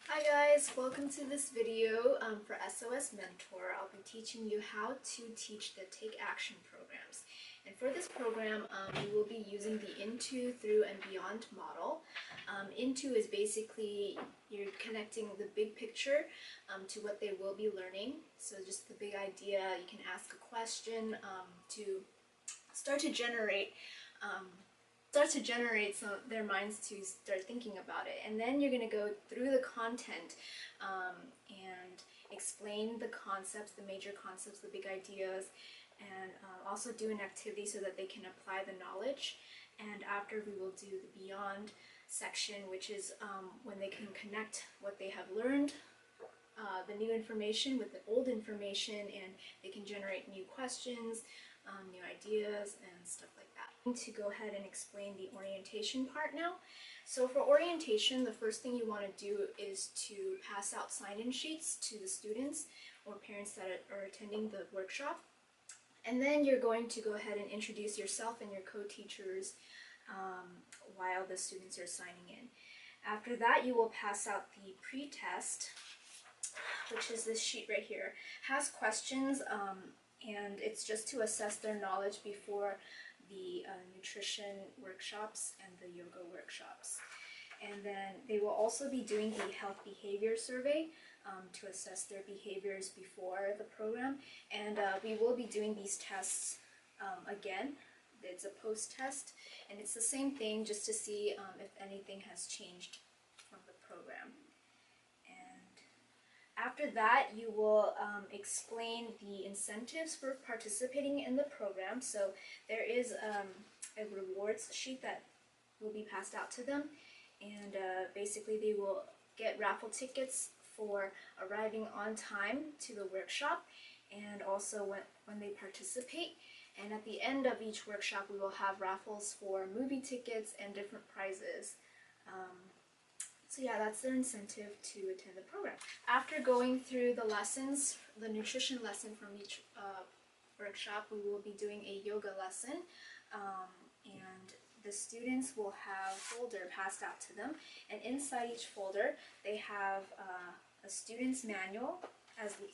Hi guys, welcome to this video for SOS Mentor. I'll be teaching you how to teach the Take Action programs. And for this program, we will be using the Into, Through, and Beyond model. Into is basically you're connecting the big picture to what they will be learning. So just the big idea, you can ask a question to start to generate their minds to start thinking about it. And then you're going to go through the content and explain the concepts, the major concepts, the big ideas, and also do an activity so that they can apply the knowledge. And after, we will do the beyond section, which is when they can connect what they have learned, the new information with the old information, and they can generate new questions, new ideas, and stuff like that. I'm going to go ahead and explain the orientation part now. So for orientation, the first thing you want to do is to pass out sign-in sheets to the students or parents that are attending the workshop. And then you're going to go ahead and introduce yourself and your co-teachers while the students are signing in. After that, you will pass out the pre-test, which is this sheet right here. It has questions and it's just to assess their knowledge before the nutrition workshops and the yoga workshops. And then they will also be doing the health behavior survey to assess their behaviors before the program. And we will be doing these tests again. It's a post-test, and it's the same thing just to see if anything has changed from the program. After that, you will explain the incentives for participating in the program. So there is a rewards sheet that will be passed out to them, and basically they will get raffle tickets for arriving on time to the workshop, and also when they participate. And at the end of each workshop, we will have raffles for movie tickets and different prizes. So yeah, that's their incentive to attend the program. After going through the lessons, the nutrition lesson from each workshop, we will be doing a yoga lesson, and the students will have a folder passed out to them, and inside each folder they have a student's manual.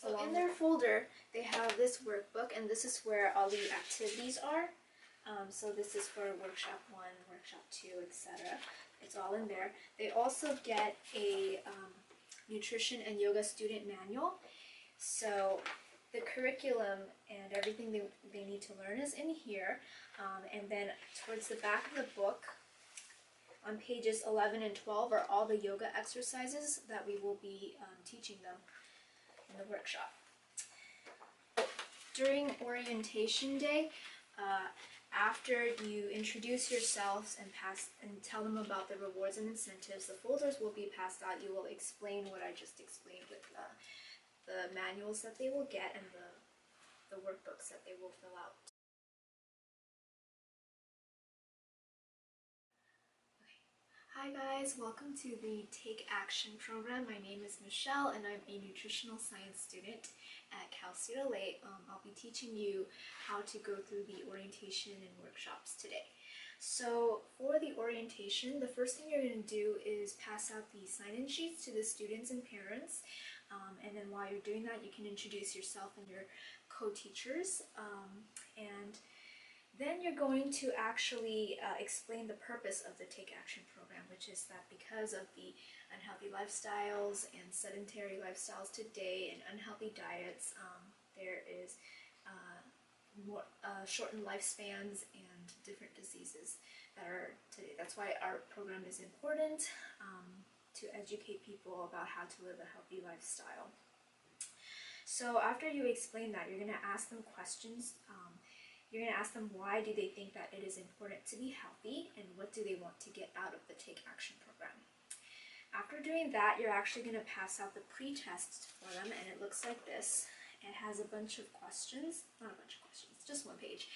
So in their folder they have this workbook, and this is where all the activities are. So this is for workshop 1, workshop 2, etc. It's all in there. They also get a nutrition and yoga student manual. So the curriculum and everything they need to learn is in here. And then towards the back of the book, on pages 11 and 12, are all the yoga exercises that we will be teaching them in the workshop. During orientation day, after you introduce yourselves and tell them about the rewards and incentives, the folders will be passed out. You will explain what I just explained with the manuals that they will get and the workbooks that they will fill out. Hi guys, welcome to the Take Action program. My name is Michelle and I'm a nutritional science student at Cal State LA. I'll be teaching you how to go through the orientation and workshops today. So for the orientation, the first thing you're going to do is pass out the sign-in sheets to the students and parents. And then while you're doing that, you can introduce yourself and your co-teachers. And then you're going to actually explain the purpose of the Take Action program, which is that because of the unhealthy lifestyles and sedentary lifestyles today and unhealthy diets, there is more shortened lifespans and different diseases that are today. That's why our program is important, to educate people about how to live a healthy lifestyle. So after you explain that, you're going to ask them questions. You're going to ask them why do they think that it is important to be healthy, and what do they want to get out of the Take Action program. After doing that, you're actually going to pass out the pre-tests for them, and it looks like this. It has a bunch of questions, not a bunch of questions, just one page.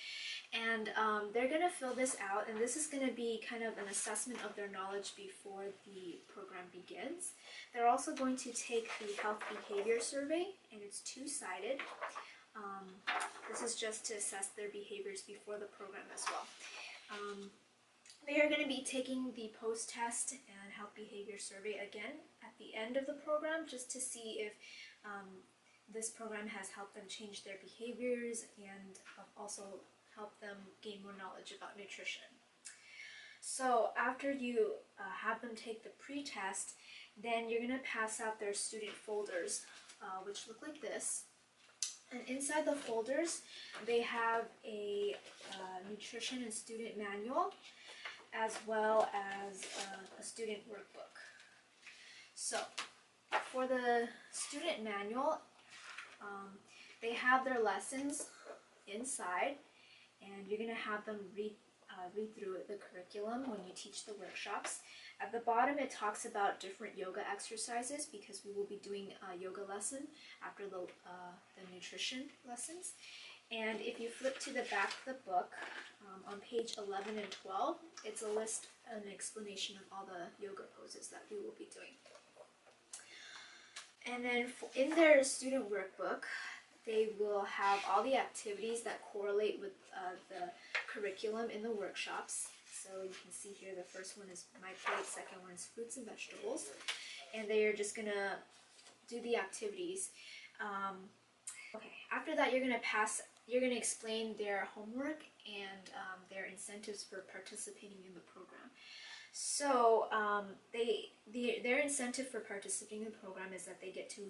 And they're going to fill this out, and this is going to be kind of an assessment of their knowledge before the program begins. They're also going to take the health behavior survey, and it's two-sided. This is just to assess their behaviors before the program as well. They are going to be taking the post-test and health behavior survey again at the end of the program, just to see if this program has helped them change their behaviors and also help them gain more knowledge about nutrition. So after you have them take the pre-test, then you're going to pass out their student folders, which look like this. And inside the folders, they have a nutrition and student manual, as well as a student workbook. So for the student manual, they have their lessons inside, and you're going to have them read through the curriculum when you teach the workshops. At the bottom, it talks about different yoga exercises, because we will be doing a yoga lesson after the nutrition lessons. And if you flip to the back of the book, on page 11 and 12, it's a list and an explanation of all the yoga poses that we will be doing. And then in their student workbook, they will have all the activities that correlate with the curriculum in the workshops. So you can see here, the first one is My Plate, second one is fruits and vegetables. And they are just going to do the activities. Okay, after that, you're going to explain their homework and their incentives for participating in the program. So their incentive for participating in the program is that they get to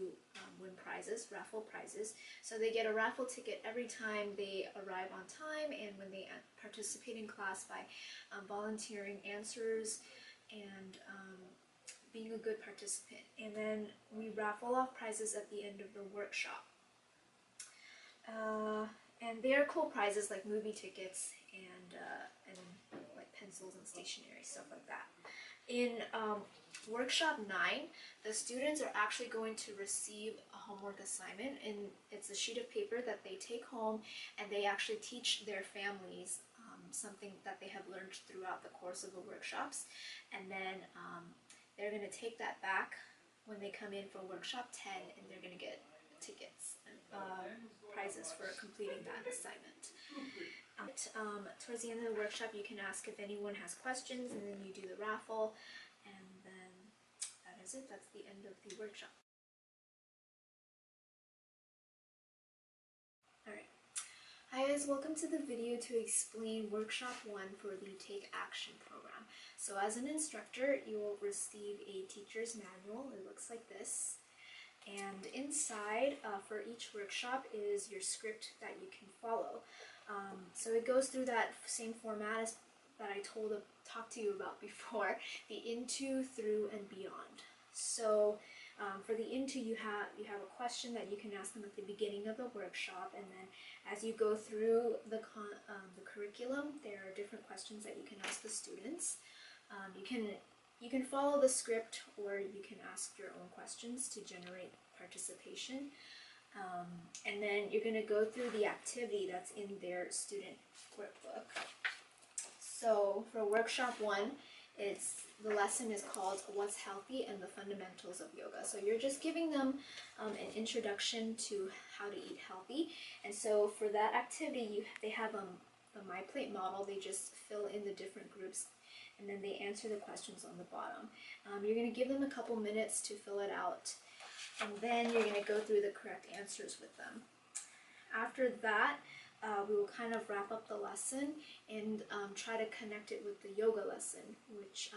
win prizes, raffle prizes. So they get a raffle ticket every time they arrive on time, and when they participate in class by volunteering answers and being a good participant. And then we raffle off prizes at the end of the workshop. And they are cool prizes like movie tickets and like pencils and stationery, stuff like that. In workshop 9, the students are actually going to receive a homework assignment, and it's a sheet of paper that they take home, and they actually teach their families something that they have learned throughout the course of the workshops. And then they're going to take that back when they come in for workshop 10, and they're going to get tickets and prizes for completing that assignment. Towards the end of the workshop, you can ask if anyone has questions, and then you do the raffle, and then that is it. That's the end of the workshop. Alright. Hi guys, welcome to the video to explain workshop 1 for the Take Action program. So as an instructor, you will receive a teacher's manual. It looks like this. And inside, for each workshop, is your script that you can follow. So it goes through that same format as that I talked to you about before, the into, through, and beyond. So for the into, you have a question that you can ask them at the beginning of the workshop, and then as you go through the curriculum, there are different questions that you can ask the students. You can follow the script, or you can ask your own questions to generate participation. And then you're going to go through the activity that's in their student workbook. So for workshop 1, the lesson is called What's Healthy and the Fundamentals of Yoga. So you're just giving them an introduction to how to eat healthy. And so for that activity, they have the My Plate model. They just fill in the different groups, and then they answer the questions on the bottom. You're going to give them a couple minutes to fill it out, and then you're going to go through the correct answers with them. After that, we will kind of wrap up the lesson and try to connect it with the yoga lesson, which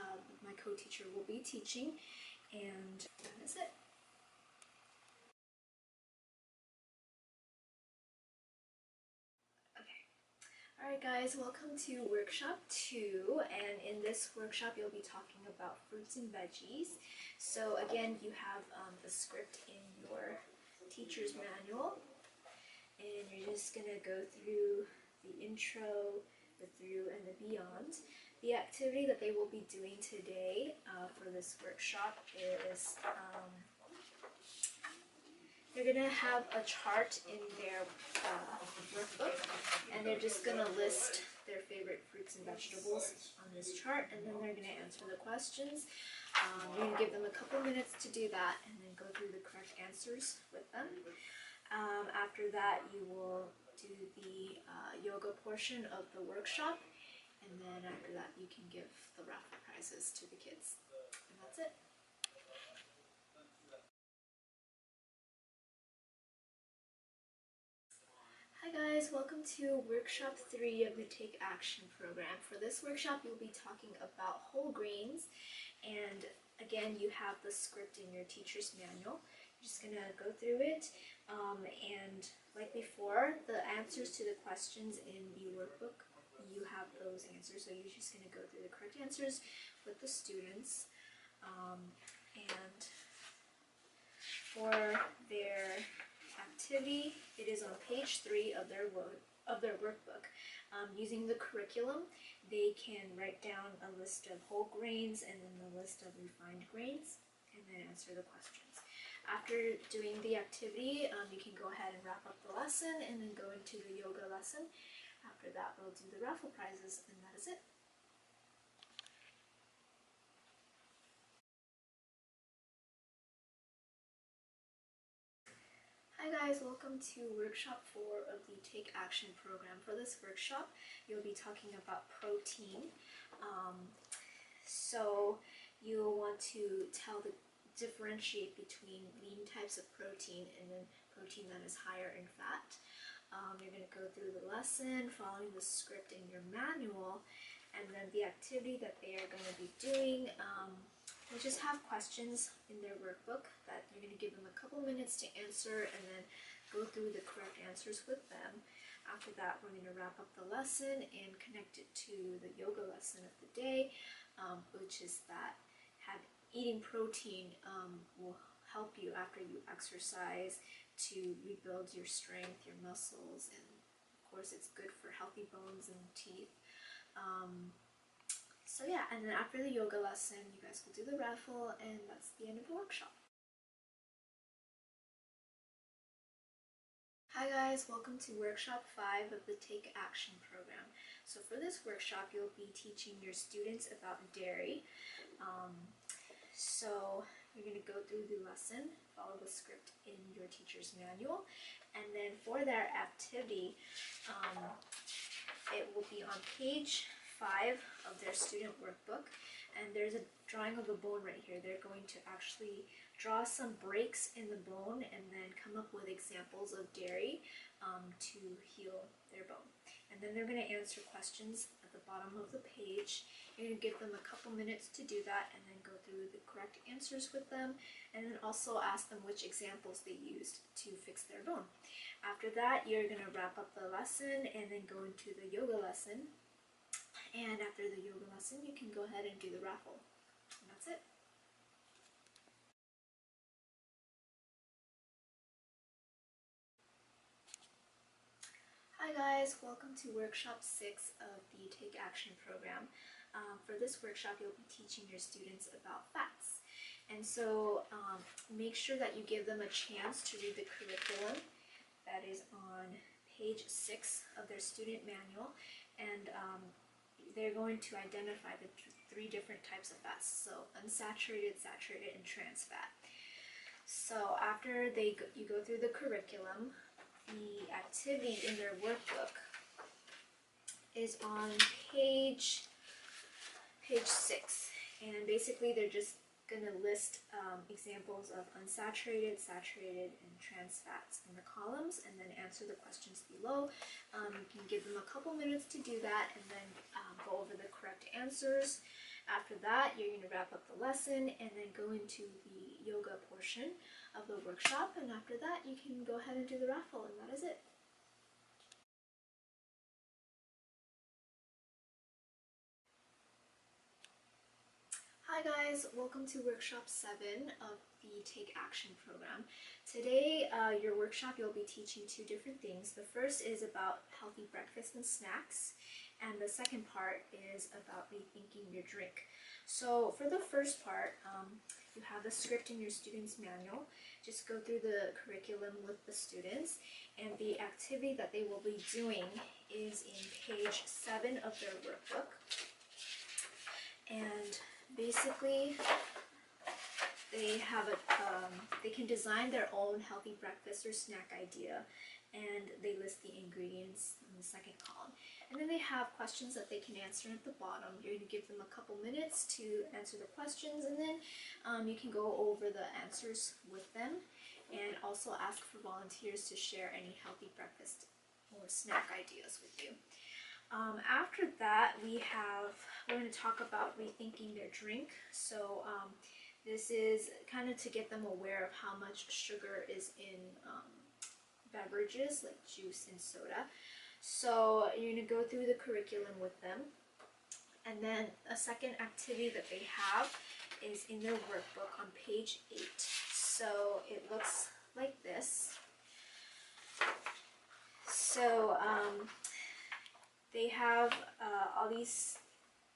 my co-teacher will be teaching, and that is it. Alright guys, welcome to workshop 2, and in this workshop you'll be talking about fruits and veggies. So again, you have the script in your teacher's manual, and you're just going to go through the intro, the through, and the beyond. The activity that they will be doing today for this workshop is they're going to have a chart in their workbook, and they're just going to list their favorite fruits and vegetables on this chart, and then they're going to answer the questions. You're going to give them a couple minutes to do that, and then go through the correct answers with them. After that, you will do the yoga portion of the workshop, and then after that you can give the raffle prizes to the kids. And that's it. Hi guys, welcome to workshop 3 of the Take Action program. For this workshop, you'll be talking about whole grains, and again, you have the script in your teacher's manual. You're just gonna go through it, and like before, the answers to the questions in the workbook, you have those answers, so you're just gonna go through the correct answers with the students, and for their activity, it is on page 3 of their workbook. Using the curriculum, they can write down a list of whole grains and then the list of refined grains, and then answer the questions. After doing the activity, you can go ahead and wrap up the lesson and then go into the yoga lesson. After that, we'll do the raffle prizes, and that is it. Hi guys, welcome to workshop 4 of the Take Action program. For this workshop, you'll be talking about protein. So you'll want to differentiate between lean types of protein and then protein that is higher in fat. You're going to go through the lesson following the script in your manual, and then the activity that they are going to be doing. They just have questions in their workbook that you're going to give them a couple minutes to answer, and then go through the correct answers with them. After that, we're going to wrap up the lesson and connect it to the yoga lesson of the day, which is that eating protein will help you after you exercise to rebuild your strength, your muscles, and of course it's good for healthy bones and teeth. So yeah, and then after the yoga lesson, you guys will do the raffle, and that's the end of the workshop. Hi guys, welcome to workshop 5 of the Take Action program. So for this workshop, you'll be teaching your students about dairy. So you're going to go through the lesson, follow the script in your teacher's manual, and then for their activity, it will be on page 5 of their student workbook, and there's a drawing of a bone right here. They're going to actually draw some breaks in the bone and then come up with examples of dairy to heal their bone. And then they're going to answer questions at the bottom of the page. You're going to give them a couple minutes to do that, and then go through the correct answers with them, and then also ask them which examples they used to fix their bone. After that, you're going to wrap up the lesson and then go into the yoga lesson. And after the yoga lesson, you can go ahead and do the raffle. And that's it. Hi guys, welcome to workshop 6 of the Take Action program. For this workshop, you'll be teaching your students about fats. And so make sure that you give them a chance to read the curriculum that is on page 6 of their student manual, and they're going to identify the 3 different types of fats, so unsaturated, saturated, and trans fat. So after you go through the curriculum, the activity in their workbook is on page 6, and basically they're just going to list examples of unsaturated, saturated, and trans fats in the columns, and then answer the questions below. You can give them a couple minutes to do that, and then go over the correct answers. After that, you're going to wrap up the lesson and then go into the yoga portion of the workshop, and after that you can go ahead and do the raffle, and that is it. Hi guys, welcome to workshop 7 of the Take Action program. Today, your workshop, you'll be teaching 2 different things. The first is about healthy breakfast and snacks, and the second part is about rethinking your drink. So for the first part, you have the script in your student's manual. Just go through the curriculum with the students, and the activity that they will be doing is in page 7 of their workbook. And basically, they have they can design their own healthy breakfast or snack idea, and they list the ingredients in the second column. And then they have questions that they can answer at the bottom. You're going to give them a couple minutes to answer the questions, and then you can go over the answers with them and also ask for volunteers to share any healthy breakfast or snack ideas with you. After that, we're going to talk about rethinking their drink. So this is kind of to get them aware of how much sugar is in beverages like juice and soda. So you're going to go through the curriculum with them. And then a second activity that they have is in their workbook on page 8. So it looks like this. So they have all these,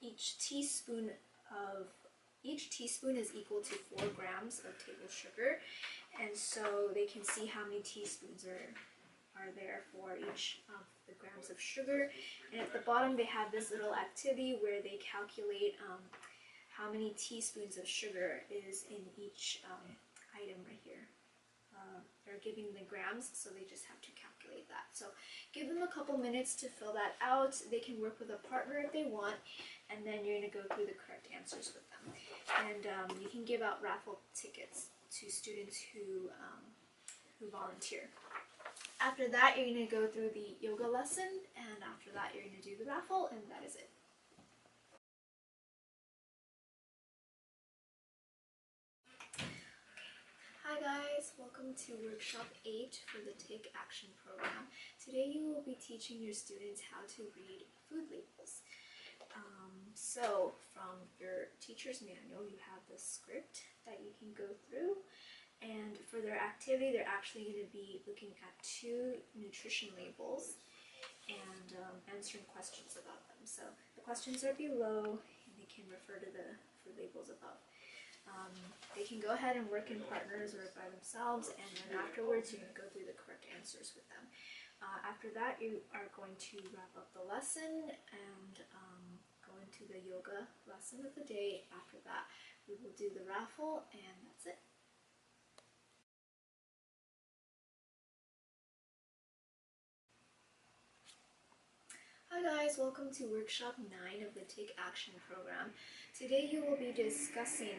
each teaspoon is equal to 4 grams of table sugar, and so they can see how many teaspoons are there for each of the grams of sugar. And at the bottom they have this little activity where they calculate how many teaspoons of sugar is in each item right here. They're giving the grams, so they just have to calculate that. So give them a couple minutes to fill that out. They can work with a partner if they want, and then you're going to go through the correct answers with them. And you can give out raffle tickets to students who volunteer. After that, you're going to go through the yoga lesson, and after that you're going to do the raffle, and that is it. Hi guys, welcome to workshop 8 for the Take Action program. Today you will be teaching your students how to read food labels. So from your teacher's manual you have the script that you can go through, and for their activity they're actually going to be looking at 2 nutrition labels and answering questions about them. So the questions are below and they can refer to the food labels above. They can go ahead and work in partners or by themselves, and then afterwards you're going to go through the correct answers with them. After that you are going to wrap up the lesson and go into the yoga lesson of the day. After that we will do the raffle, and that's it. Hi guys, welcome to workshop 9 of the Take Action program. Today you will be discussing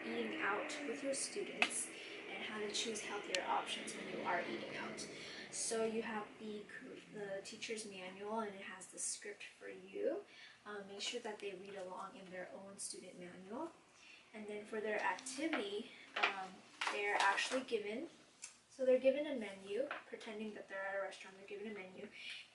eating out with your students and how to choose healthier options when you are eating out. So you have the teacher's manual, and it has the script for you. Make sure that they read along in their own student manual. And then for their activity, they're actually given they're given a menu, pretending that they're at a restaurant. They're given a menu,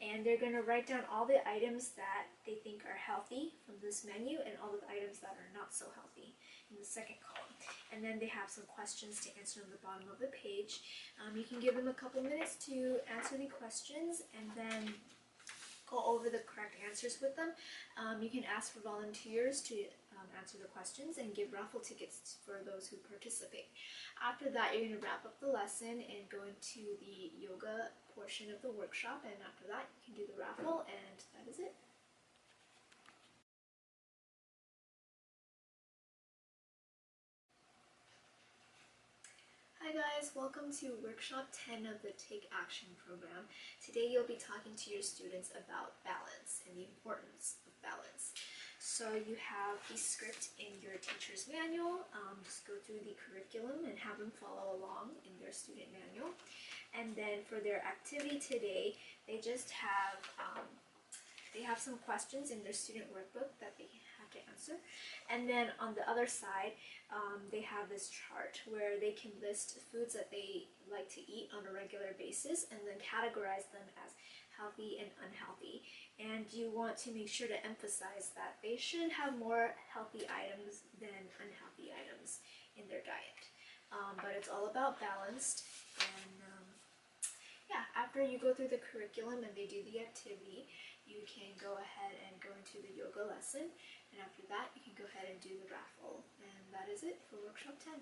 and they're going to write down all the items that they think are healthy from this menu and all the items that are not so healthy in the second column. And then they have some questions to answer on the bottom of the page. You can give them a couple minutes to answer the questions and then go over the correct answers with them. You can ask for volunteers to answer the questions and give raffle tickets for those who participate. After that, you're going to wrap up the lesson and go into the yoga portion of the workshop, and after that you can do the raffle, and that is it. Hi guys, welcome to workshop 10 of the Take Action program. Today you'll be talking to your students about balance and the importance of balance. So you have the script in your teacher's manual. Just go through the curriculum and have them follow along in their student manual. And then for their activity today, they just have some questions in their student workbook that they have to answer. And then on the other side, they have this chart where they can list foods that they like to eat on a regular basis and then categorize them as healthy and unhealthy. And you want to make sure to emphasize that they should have more healthy items than unhealthy items in their diet. But it's all about balanced. And yeah, after you go through the curriculum and they do the activity, you can go ahead and go into the yoga lesson. And after that, you can go ahead and do the raffle. And that is it for workshop 10.